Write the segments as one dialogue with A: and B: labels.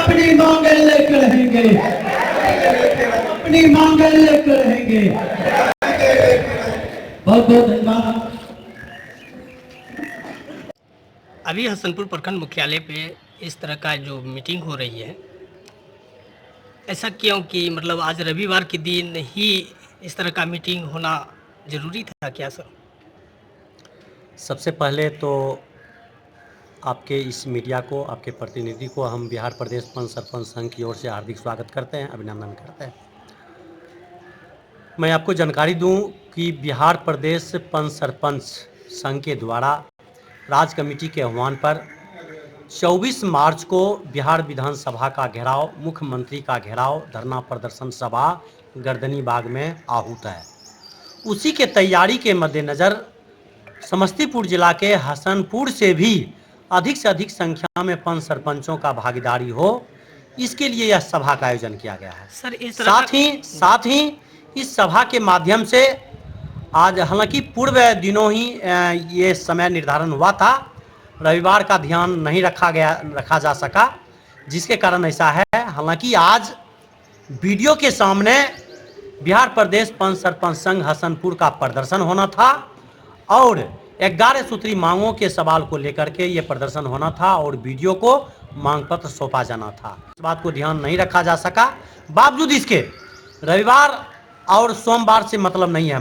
A: अपनी मांगे लेकर रहेंगे, अपनी मांगे लेकर रहेंगे। बहुत बहुत धन्यवाद।
B: अभी हसनपुर प्रखंड मुख्यालय पे इस तरह का जो मीटिंग हो रही है, ऐसा क्यों कि मतलब आज रविवार के दिन ही इस तरह का मीटिंग होना ज़रूरी था क्या सर?
C: सबसे पहले तो आपके इस मीडिया को, आपके प्रतिनिधि को हम बिहार प्रदेश पंच सरपंच संघ की ओर से हार्दिक स्वागत करते हैं, अभिनंदन करते हैं। मैं आपको जानकारी दूं कि बिहार प्रदेश पंच सरपंच संघ के द्वारा राज्य कमेटी के आह्वान पर 24 मार्च को बिहार विधानसभा का घेराव, मुख्यमंत्री का घेराव, धरना प्रदर्शन सभा गर्दनी बाग में आहूत है। उसी के तैयारी के मद्देनज़र समस्तीपुर जिला के हसनपुर से भी अधिक से अधिक संख्या में पंच सरपंचों का भागीदारी हो, इसके लिए यह सभा का आयोजन किया गया है।
B: सर इस
C: साथ ही इस सभा के माध्यम से आज, हालांकि पूर्व दिनों ही ये समय निर्धारण हुआ था, रविवार का ध्यान नहीं रखा जा सका, जिसके कारण ऐसा है। हालांकि आज वीडियो के सामने बिहार प्रदेश पंच सरपंच संघ हसनपुर का प्रदर्शन होना था और 11 सूत्री मांगों के सवाल को लेकर के ये प्रदर्शन होना था और वीडियो को मांग पत्र सौंपा जाना था। इस बात को ध्यान नहीं रखा जा सका। बावजूद इसके रविवार और सोमवार से मतलब नहीं है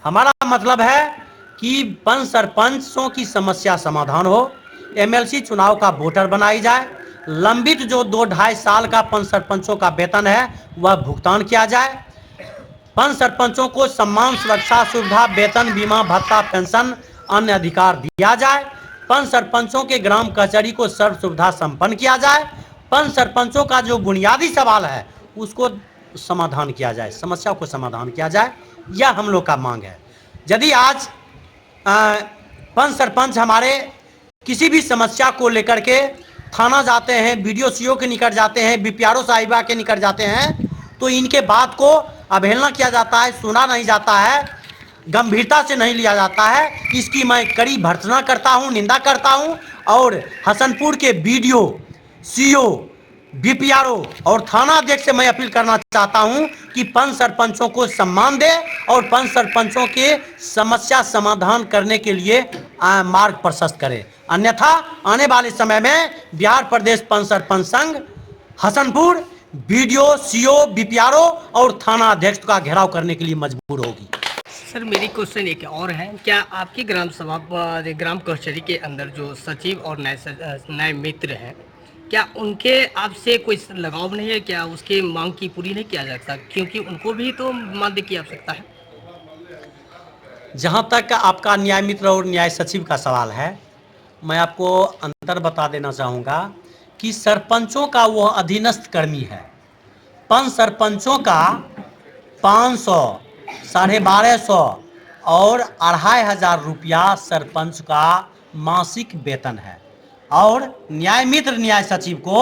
C: हमारा मतलब है कि पंच सरपंचों की समस्या समाधान हो, एमएलसी चुनाव का वोटर बनाई जाए, लंबित जो 2-2.5 साल का पंच सरपंचों का वेतन है वह भुगतान किया जाए, पंच सरपंचों को सम्मान, सुरक्षा, सुविधा, वेतन, बीमा, भत्ता, पेंशन, अन्य अधिकार दिया जाए, पंच सरपंचों के ग्राम कचहरी को सर्व सुविधा संपन्न किया जाए, पंच सरपंचों का जो बुनियादी सवाल है उसको समाधान किया जाए, समस्या को समाधान किया जाए, यह हम लोग का मांग है। यदि आज पंच सरपंच हमारे किसी भी समस्या को लेकर के थाना जाते हैं, बीडीओ सीओ के निकट जाते हैं, बीपीआरओ साहिबा के निकट जाते हैं, तो इनके बात को अवहेलना किया जाता है, सुना नहीं जाता है, गंभीरता से नहीं लिया जाता है। इसकी मैं कड़ी भर्त्सना करता हूं, निंदा करता हूं और हसनपुर के बीडीओ, सीओ, बीपीआरओ और थाना अध्यक्ष से मैं अपील करना चाहता हूं कि पंच सरपंचों को सम्मान दे और पंच सरपंचों के समस्या समाधान करने के लिए मार्ग प्रशस्त करे। अन्यथा आने वाले समय में बिहार प्रदेश पंच सरपंच संघ हसनपुर बीडीओ, सीओ, बीपीआरओ और थाना अध्यक्ष का घेराव करने के लिए मजबूर होगी।
B: सर मेरी क्वेश्चन एक और है, क्या आपकी ग्राम सभा ग्राम कचहरी के अंदर जो सचिव और न्याय मित्र हैं, क्या उनके आपसे कोई लगाव नहीं है? क्या उसके मांग की पूरी नहीं किया जा सकता, क्योंकि उनको भी तो मानदेय की आवश्यकता है?
C: जहाँ तक आपका न्याय मित्र और न्याय सचिव का सवाल है, मैं आपको अंतर बता देना चाहूँगा कि सरपंचों का वह अधीनस्थ कर्मी है। पंच सरपंचों का 500, 1250 और 2500 रुपया सरपंच का मासिक वेतन है और न्याय मित्र न्याय सचिव को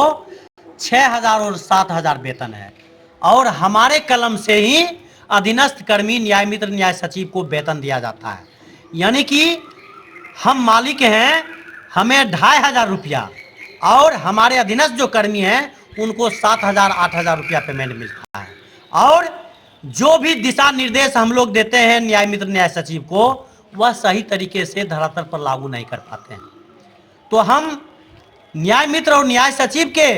C: 6000 और 7000 वेतन है और हमारे कलम से ही अधीनस्थ कर्मी न्याय मित्र न्याय सचिव को वेतन दिया जाता है। यानी कि हम मालिक हैं, हमें 2500 रुपया और हमारे अधीनस्थ जो कर्मी हैं उनको 7000, 8000 रुपया पेमेंट मिलता है और जो भी दिशा निर्देश हम लोग देते हैं न्याय मित्र न्याय सचिव को, वह सही तरीके से धरातल पर लागू नहीं कर पाते हैं। तो हम न्याय मित्र और न्याय सचिव के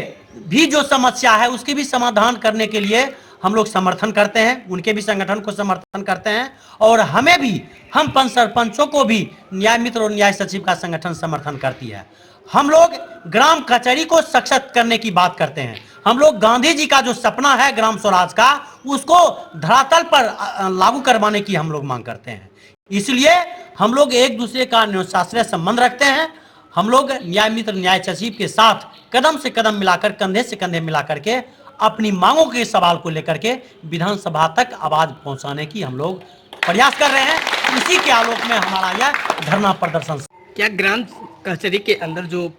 C: भी जो समस्या है उसकी भी समाधान करने के लिए हम लोग समर्थन करते हैं, उनके भी संगठन को समर्थन करते हैं और हमें भी, हम पंच सरपंचों को भी न्याय मित्र और न्याय सचिव का संगठन समर्थन करती है। हम लोग ग्राम कचहरी को सशक्त करने की बात करते हैं। हम लोग गांधी जी का जो सपना है ग्राम स्वराज का, उसको धरातल पर लागू करवाने की हम लोग मांग करते हैं। इसलिए हम लोग एक दूसरे का न्योछाश्रय संबंध रखते हैं। हम लोग न्याय मित्र न्याय सचिव के साथ कदम से कदम मिलाकर, कंधे से कंधे मिलाकर के अपनी मांगों के सवाल को लेकर के विधानसभा तक आवाज पहुंचाने की हम लोग प्रयास कर रहे हैं। इसी के आलोक में हमारा यह धरना प्रदर्शन।
B: क्या ग्राम कचहरी के अंदर जो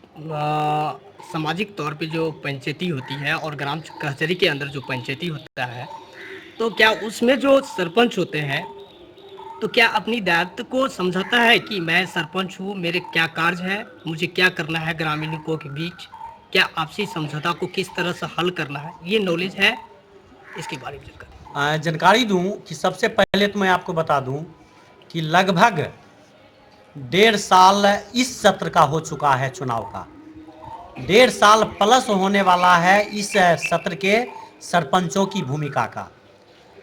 B: सामाजिक तौर पे जो पंचायती होती है और ग्राम कचहरी के अंदर जो पंचायती होता है, तो क्या उसमें जो सरपंच होते हैं तो क्या अपनी दायित्व को समझाता है कि मैं सरपंच हूँ, मेरे क्या कार्य है, मुझे क्या करना है ग्रामीणों के बीच? क्या आपसी समझौता को किस तरह से हल करना है, ये नॉलेज है, इसके बारे में जानकारी।
C: जानकारी दूं कि सबसे पहले तो मैं आपको बता दूं कि लगभग 1.5 साल इस सत्र का हो चुका है चुनाव का। 1.5 साल प्लस होने वाला है इस सत्र के सरपंचों की भूमिका का,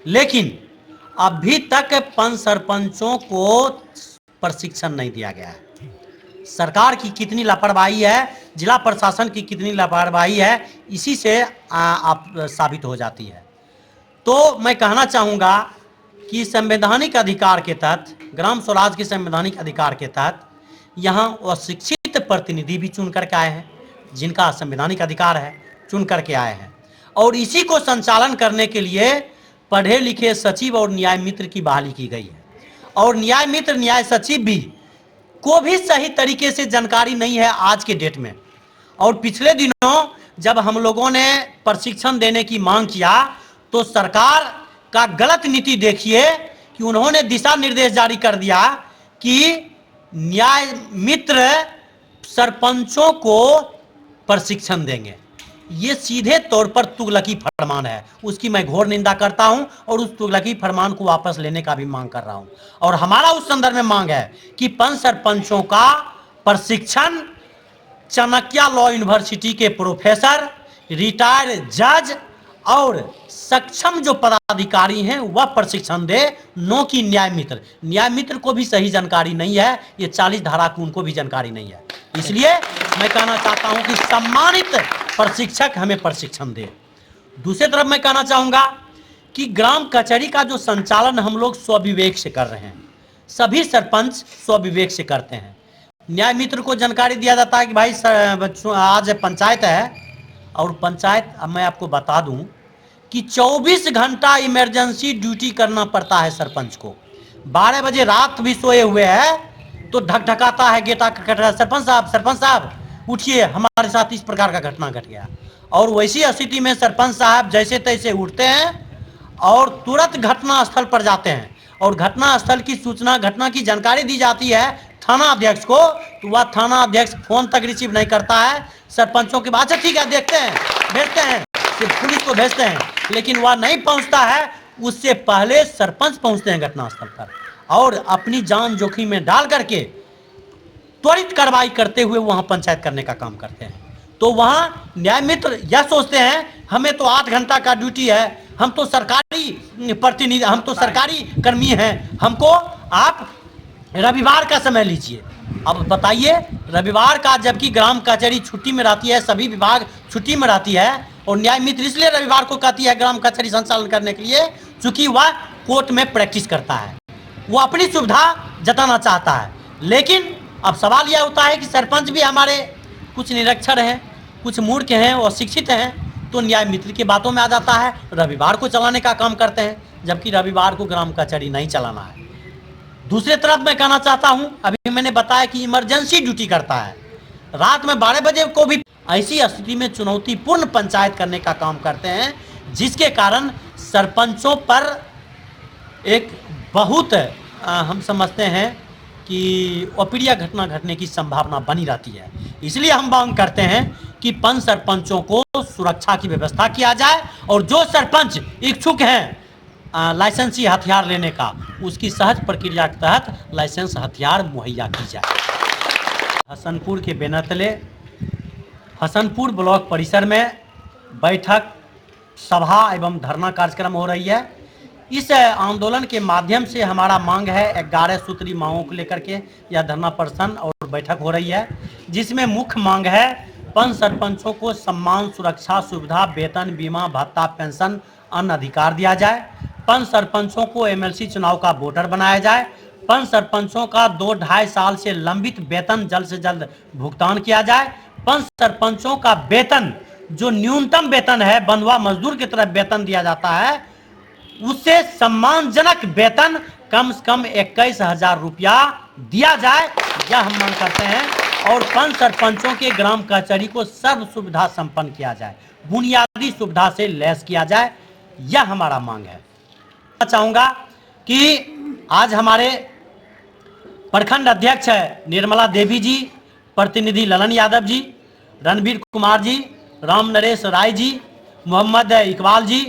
C: लेकिन अभी तक पंच सरपंचों को प्रशिक्षण नहीं दिया गया है। सरकार की कितनी लापरवाही है, जिला प्रशासन की कितनी लापरवाही है, इसी से आप साबित हो जाती है। तो मैं कहना चाहूँगा कि संवैधानिक अधिकार के तहत, ग्राम स्वराज के संवैधानिक अधिकार के तहत यहाँ अशिक्षित प्रतिनिधि भी चुन करके आए हैं, जिनका संवैधानिक अधिकार है, चुन करके आए हैं। और इसी को संचालन करने के लिए पढ़े लिखे सचिव और न्याय मित्र की बहाली की गई है। और न्याय मित्र, न्याय सचिव भी को भी सही तरीके से जानकारी नहीं है आज के डेट में। और पिछले दिनों जब हम लोगों ने प्रशिक्षण देने की मांग किया तो सरकार का गलत नीति देखिए कि उन्होंने दिशा निर्देश जारी कर दिया कि न्याय मित्र सरपंचों को प्रशिक्षण देंगे। ये सीधे तौर पर तुगलकी फरमान है, उसकी मैं घोर निंदा करता हूं और उस तुगलकी फरमान को वापस लेने का भी मांग कर रहा हूं। और हमारा उस संदर्भ में मांग है कि पंच सरपंचों का प्रशिक्षण चाणक्य लॉ यूनिवर्सिटी के प्रोफेसर, रिटायर्ड जज और सक्षम जो पदाधिकारी हैं वह प्रशिक्षण दे, नो कि न्याय मित्र। न्याय मित्र को भी सही जानकारी नहीं है, ये 40 धारा की उनको भी जानकारी नहीं है। इसलिए मैं कहना चाहता हूं कि सम्मानित प्रशिक्षक हमें प्रशिक्षण दे। दूसरी तरफ मैं कहना चाहूंगा कि ग्राम कचहरी का जो संचालन हम लोग स्वविवेक से कर रहे हैं, सभी सरपंच स्वविवेक से करते हैं। न्याय मित्र को जानकारी दिया जाता है कि भाई आज पंचायत है, और पंचायत, अब मैं आपको बता दूं कि 24 घंटा इमरजेंसी ड्यूटी करना पड़ता है सरपंच को। 12 बजे रात भी सोए हुए हैं तो ढकढकाता है गेटा का कटरा, सरपंच साहब उठिए, हमारे साथ इस प्रकार का घटना घट गया। और वैसी स्थिति में सरपंच साहब जैसे तैसे उठते हैं और तुरंत घटना स्थल पर जाते हैं, और घटना स्थल की सूचना, घटना की जानकारी दी जाती है थाना अध्यक्ष को, तो वह थाना अध्यक्ष फोन तक रिसीव नहीं करता है सरपंचों के बाद। अच्छा ठीक है, देखते हैं, भेजते हैं, सिर्फ पुलिस को भेजते हैं, लेकिन वह नहीं पहुंचता है। उससे पहले सरपंच पहुंचते हैं घटनास्थल पर और अपनी जान जोखिम में डाल करके त्वरित कार्रवाई करते हुए वहां पंचायत करने का काम करते हैं। तो वहां न्याय मित्र यह सोचते हैं हमें तो 8 घंटा का ड्यूटी है, हम तो सरकारी प्रतिनिधि, हम तो सरकारी कर्मी हैं, हमको आप रविवार का समय लीजिए। अब बताइए, रविवार का, जबकि ग्राम कचहरी छुट्टी में रहती है, सभी विभाग छुट्टी में रहती है, और न्याय मित्र इसलिए रविवार को कहती है ग्राम कचहरी संचालन करने के लिए चूंकि वह कोर्ट में प्रैक्टिस करता है, वो अपनी सुविधा जताना चाहता है। लेकिन अब सवाल यह होता है कि सरपंच भी हमारे कुछ निरक्षर हैं, कुछ मूर्ख हैं और शिक्षित हैं, तो न्याय मित्र की बातों में आ जाता है, रविवार को चलाने का काम करते हैं, जबकि रविवार को ग्राम कचहरी नहीं चलाना है। दूसरी तरफ मैं कहना चाहता हूं, अभी मैंने बताया कि इमरजेंसी ड्यूटी करता है, रात में 12 बजे को भी ऐसी स्थिति में चुनौतीपूर्ण पंचायत करने का काम करते हैं, जिसके कारण सरपंचों पर एक बहुत हम समझते हैं कि अप्रिय घटना घटने की संभावना बनी रहती है। इसलिए हम मांग करते हैं कि पंच सरपंचों को सुरक्षा की व्यवस्था किया जाए, और जो सरपंच इच्छुक हैं लाइसेंसी हथियार लेने का, उसकी सहज प्रक्रिया के तहत लाइसेंस हथियार मुहैया की जाए। हसनपुर के बेनतले हसनपुर ब्लॉक परिसर में बैठक, सभा एवं धरना कार्यक्रम हो रही है। इस आंदोलन के माध्यम से हमारा मांग है 11 सूत्री मांगों को लेकर के यह धरना प्रदर्शन और बैठक हो रही है, जिसमें मुख्य मांग है पंच सरपंचों को सम्मान, सुरक्षा, सुविधा, वेतन, बीमा, भत्ता, पेंशन, अन्य अधिकार दिया जाए। पंच सरपंचों को एमएलसी चुनाव का वोटर बनाया जाए। पंच सरपंचों का 2-2.5 साल से लंबित वेतन जल्द से जल्द भुगतान किया जाए। पंच सरपंचों का वेतन, जो न्यूनतम वेतन है, बंधुआ मजदूर की तरह वेतन दिया जाता है, उससे सम्मानजनक वेतन कम से कम 21,000 रुपया दिया जाए, यह हम मांग करते हैं। और पंच सरपंचों के ग्राम कचहरी को सर्व सुविधा संपन्न किया जाए, बुनियादी सुविधा से लैस किया जाए, यह हमारा मांग है। मैं चाहूँगा कि आज हमारे प्रखंड अध्यक्ष निर्मला देवी जी, प्रतिनिधि ललन यादव जी रणवीर कुमार जी, राम नरेश राय जी, मोहम्मद इकबाल जी,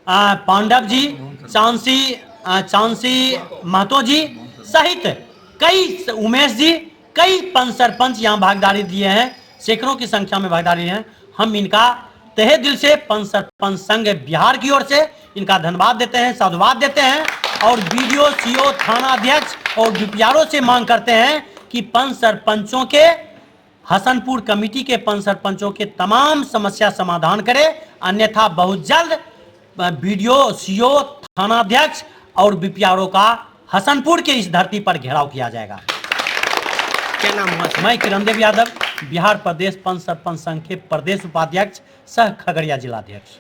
C: पांडव जी, चांसी महतो जी सहित कई, उमेश जी, कई पंच सरपंच यहाँ भागीदारी दिए हैं, सैकड़ों की संख्या में भागीदारी हैं। हम इनका तहे दिल से पंच सरपंच संघ बिहार की ओर से इनका धन्यवाद देते हैं, साधुवाद देते हैं और बीडीओ, सीओ, थाना अध्यक्ष और डीपीआरओ से मांग करते हैं कि पंच सरपंचों के, हसनपुर कमेटी के पंच सरपंचों के तमाम समस्या समाधान करें, अन्यथा बहुत जल्द बीडीओ, सीओ, थाना अध्यक्ष और बीपीआरओ का हसनपुर के इस धरती पर घेराव किया जाएगा।
B: क्या नाम हुआ?
C: मैं किरणदेव यादव, बिहार प्रदेश पंच सरपंच संघ के प्रदेश उपाध्यक्ष सह खगड़िया जिलाध्यक्ष।